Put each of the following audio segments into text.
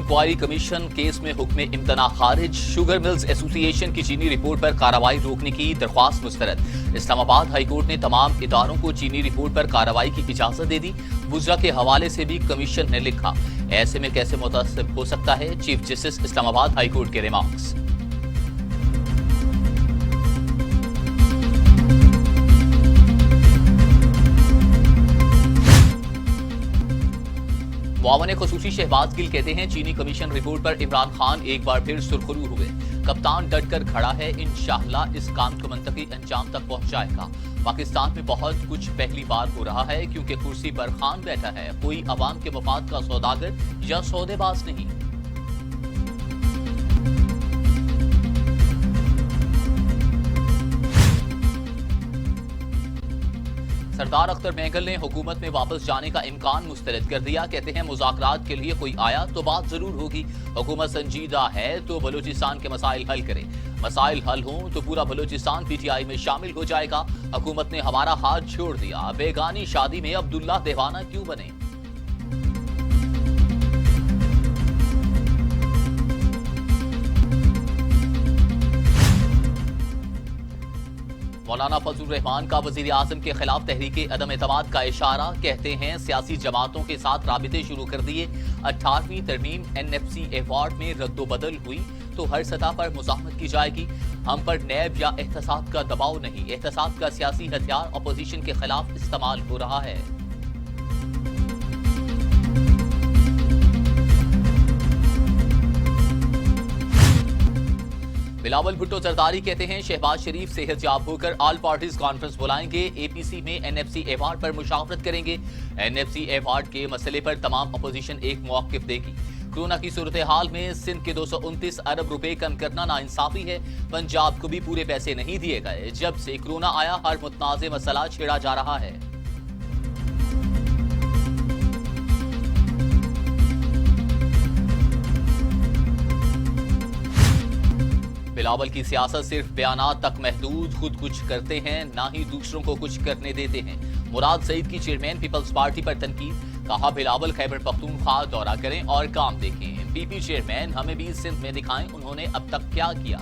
Inquiry commission case में हुक्म इम्तना खारिज। शुगर मिल्स एसोसिएशन की चीनी रिपोर्ट पर कार्रवाई रोकने की दरख्वास्त मुस्तरद। इस्लामाबाद हाईकोर्ट ने तमाम इदारों को चीनी रिपोर्ट पर कार्रवाई की इजाजत दे दी। वुज़रा के हवाले से भी कमीशन ने लिखा, ऐसे में कैसे मुतासिब हो सकता है। चीफ जस्टिस इस्लामाबाद हाईकोर्ट के रिमार्क्स। मुआवन खुसूसी शहबाज गिल कहते हैं, चीनी कमीशन रिपोर्ट पर इमरान खान एक बार फिर सुरखरू हुए। कप्तान डट कर खड़ा है, इंशाअल्लाह इस काम को मंतकी अंजाम तक पहुंचाएगा। पाकिस्तान में बहुत कुछ पहली बार हो रहा है क्योंकि कुर्सी पर खान बैठा है, कोई अवाम के मफाद का सौदागर या सौदेबाज नहीं। सरदार अख्तर महंगल ने हुकूमत में वापस जाने का इम्कान मुस्तरद कर दिया। कहते हैं, मुज़ाकरात के लिए कोई आया तो बात जरूर होगी। हुकूमत संजीदा है तो बलूचिस्तान के मसाइल हल करे। मसाइल हल हों तो पूरा बलूचिस्तान पीटीआई में शामिल हो जाएगा। हुकूमत ने हमारा हाथ छोड़ दिया। बेगानी शादी में अब्दुल्ला दीवाना क्यों बने। मौलाना फजलुर रहमान का वजीर आजम के खिलाफ तहरीक अदम एतमाद का इशारा। कहते हैं, सियासी जमातों के साथ राबिते शुरू कर दिए। 18वीं तरमीम NFC अवार्ड में रद्दोबदल हुई तो हर सतह पर मुज़ाहमत की जाएगी। हम पर नैब या एहतसाब का दबाव नहीं, एहतसाब का सियासी हथियार अपोजिशन के खिलाफ इस्तेमाल हो रहा है। बिलावल भुट्टो जरदारी कहते हैं, शहबाज शरीफ सेहतयाब होकर ऑल पार्टीज कॉन्फ्रेंस बुलाएंगे। APC में NFC अवार्ड पर मुशावरत करेंगे। NFC अवार्ड के मसले पर तमाम अपोजिशन एक मौक़िफ़ देगी। कोरोना की सूरत हाल में सिंध के 229 अरब रुपए कम करना नाइंसाफी है। पंजाब को भी पूरे पैसे नहीं दिए गए। जब से कोरोना आया हर मुतनाज़ मसला छेड़ा जा रहा है। बिलावल की सियासत सिर्फ बयानात तक महदूद, खुद कुछ करते हैं ना ही दूसरों को कुछ करने देते हैं। मुराद सईद की चेयरमैन पीपल्स पार्टी पर तनकीद। कहा, बिलावल खैबर पख्तूनख्वा दौरा करें और काम देखें। PP चेयरमैन हमें भी सिंध में दिखाएं उन्होंने अब तक क्या किया।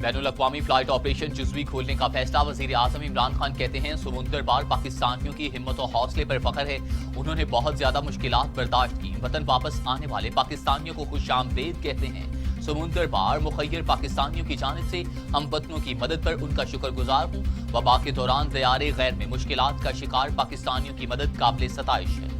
बैनुल-अक़वामी फ्लाइट ऑपरेशन जुज़वी खोलने का फैसला। वज़ीर आज़म इमरान खान कहते हैं, समुंदर पार पाकिस्तानियों की हिम्मत और हौसले पर फख्र है। उन्होंने बहुत ज्यादा मुश्किलात बर्दाश्त की। वतन वापस आने वाले पाकिस्तानियों को खुशामदीद कहते हैं। समुंदर पार मुखय्यर पाकिस्तानियों की जानिब से हम वतनों की मदद पर उनका शुक्रगुजार हूँ। वबा के दौरान दयारे गैर में मुश्किलात का शिकार पाकिस्तानियों की मदद काबिल सताइश है।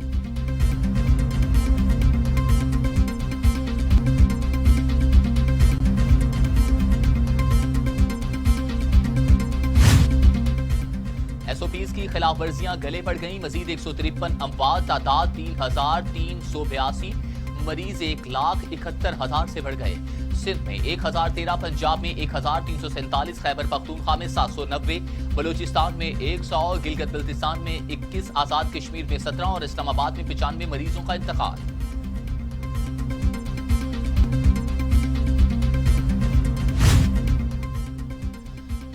SOPs की खिलाफ वर्जियां गले पड़ गई। मजीद 153 अमवात, तादाद 3382, मरीज 1,71,000 से बढ़ गए। सिंध में 1013, पंजाब में 1347, खैबर पख्तूनख्वा में 790, बलूचिस्तान में 100, गिलगित बल्तिस्तान में 21, आजाद कश्मीर में 17 और इस्लामाबाद में 95 मरीजों का इंतकाल।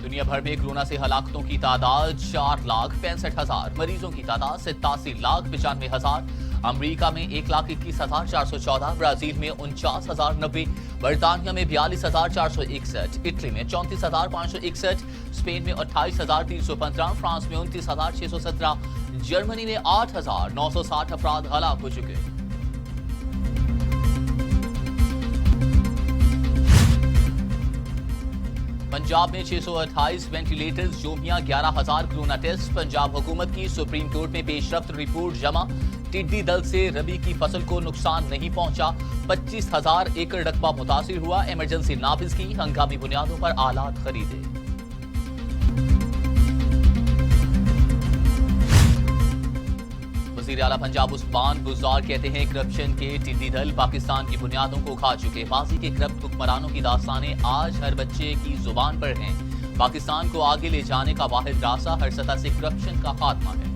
दुनिया भर में कोरोना से हलाकतों की तादाद 4,65,000, मरीजों की तादाद 87,95,000। अमेरिका में 1,21,414, ब्राजील में 49,090, बर्तानिया में 42,461, इटली में 34,561, स्पेन में 28,315, फ्रांस में 29,617, जर्मनी में 8,960 अफराद हलाक हो चुके। पंजाब में 628 वेंटिलेटर्स, जोमिया 11,000 कोरोना टेस्ट। पंजाब हुकूमत की सुप्रीम कोर्ट में पेशरफ्त रिपोर्ट जमा। टिड्डी दल से रबी की फसल को नुकसान नहीं पहुंचा। 25,000 एकड़ रकबा मुतासिर हुआ। इमरजेंसी नाफिज की, हंगामी बुनियादों पर आलात खरीदे। वज़ीर आला पंजाब उस्मान बुज़दार कहते हैं, करप्शन के टिड्डी दल पाकिस्तान की बुनियादों को खा चुके। माजी के करप्ट हुक्मरानों की दास्तानें आज हर बच्चे की जुबान पर हैं। पाकिस्तान को आगे ले जाने का वाहिद रास्ता हर सतह से करप्शन का खात्मा है।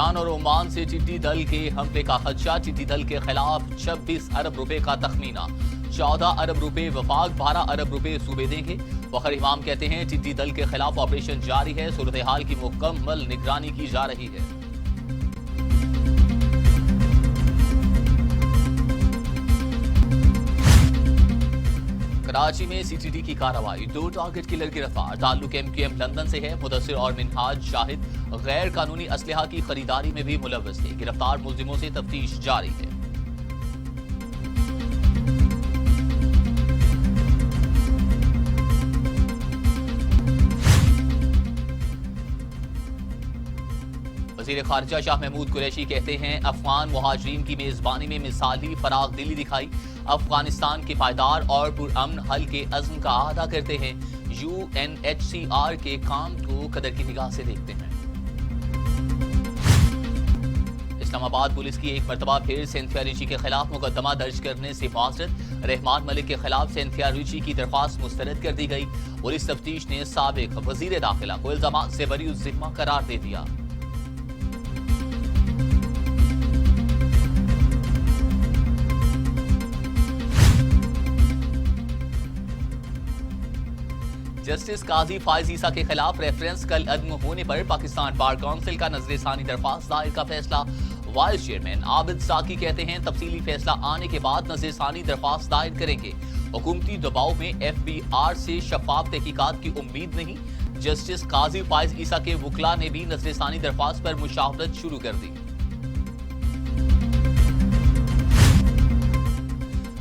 ईरान और ओमान से टिड्डी दल के हमले का खदशा। टिड्डी दल के खिलाफ 26 अरब रुपए का तखमीना। 14 अरब रुपए वफाक, 12 अरब रुपए सूबे देंगे। फखर इमाम कहते हैं टिड्डी दल के खिलाफ ऑपरेशन जारी है, सूरत हाल की मुकम्मल निगरानी की जा रही है। कराची में सीटीडी की कार्रवाई, 2 टारगेट किलर गिरफ्तार। ताल्लुक MQM लंदन से है। मुदस्सिर और मिनहाज शाहिद गैर कानूनी असलहा की खरीदारी में भी मुलव्वस थे। गिरफ्तार मुलजिमों से तफ्तीश जारी है। वज़ीर खारिजा शाह महमूद कुरैशी कहते हैं अफगान मुहाजिरीन की मेजबानी में मिसाली फराग दिली दिखाई। अफगानिस्तान के पायदार और पुरअमन हल के अज़्म का अदा करते हैं। UNHCR के काम को कदर की निगाह से देखते हैं। इस्लामाबाद पुलिस की एक मरतबा फिर सिंथिया रिची के खिलाफ मुकदमा दर्ज करने से माजरत। रहमान मलिक के खिलाफ सिंथिया रिची की दरख्वास्त मुस्तरद कर दी गई। पुलिस तफ्तीश ने साबिक वजीर दाखिला को इल्जामात से बरी जिम्मा करार दे दिया। जस्टिस काजी फायज ईसा के खिलाफ रेफरेंस कल अदम होने पर पाकिस्तान बार काउंसिल का नजरसानी दरख्वास्त दायर का फैसला। वाइस चेयरमैन आबिद साकी कहते हैं तफसीली फैसला आने के बाद नजरसानी दरख्वास्त दायर करेंगे। हुकूमती दबाव में FBR से शफाफ तहकीकात की उम्मीद नहीं। जस्टिस काजी फायज ईसा के वकला ने भी नजरसानी दरख्वास्त पर मुशावरत शुरू कर दी।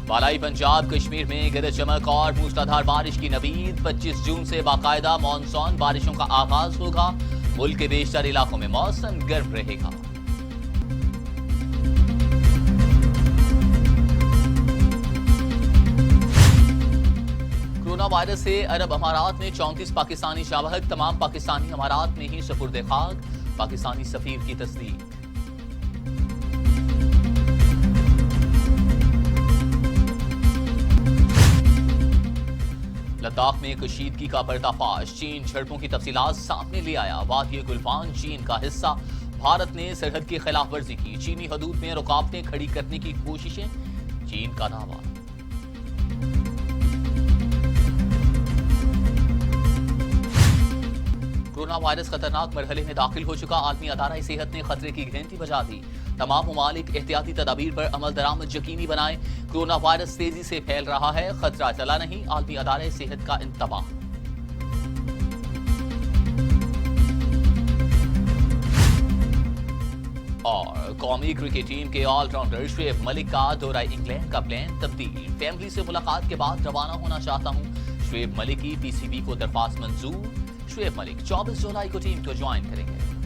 बालाई पंजाब कश्मीर में गरज चमक और मूसलाधार बारिश की नवीद। 25 जून से बाकायदा मानसून बारिशों का आगाज होगा। मुल्क के बेशतर इलाकों में मौसम गर्म रहेगा। कोरोना वायरस से अरब अमारात में 34 पाकिस्तानी शाबहक। तमाम पाकिस्तानी अमारात में ही सपुर्द खाक। पाकिस्तानी सफीर की तस्दीक। लद्दाख में कशीदगी का पर्दाफाश। चीन झड़पों की तफसीलात सामने ले आया। वादी गुलफान चीन का हिस्सा। भारत ने सरहद की खिलाफ वर्जी की। चीनी हदूद में रुकावटें खड़ी करने की कोशिशें। चीन का दावा। कोरोना वायरस खतरनाक मरहले में दाखिल हो चुका। आलमी अदारा सेहत ने खतरे की घंटी बजा दी। तमाम ममालिक एहतियाती तदाबीर पर अमल दरामद यकीनी बनाए। कोरोना वायरस तेजी से फैल रहा है, खतरा चला नहीं। आलमी अदारा सेहत का इंतबाह। और कौमी क्रिकेट टीम के ऑलराउंडर शुएब मलिक का दौरा इंग्लैंड का प्लान तब्दील। फैमिली से मुलाकात के बाद रवाना होना चाहता हूं। शुएब मलिक की PCB को दरख्वास्त मंजूर। शुएब मलिक 24 जुलाई को टीम को ज्वाइन करेंगे।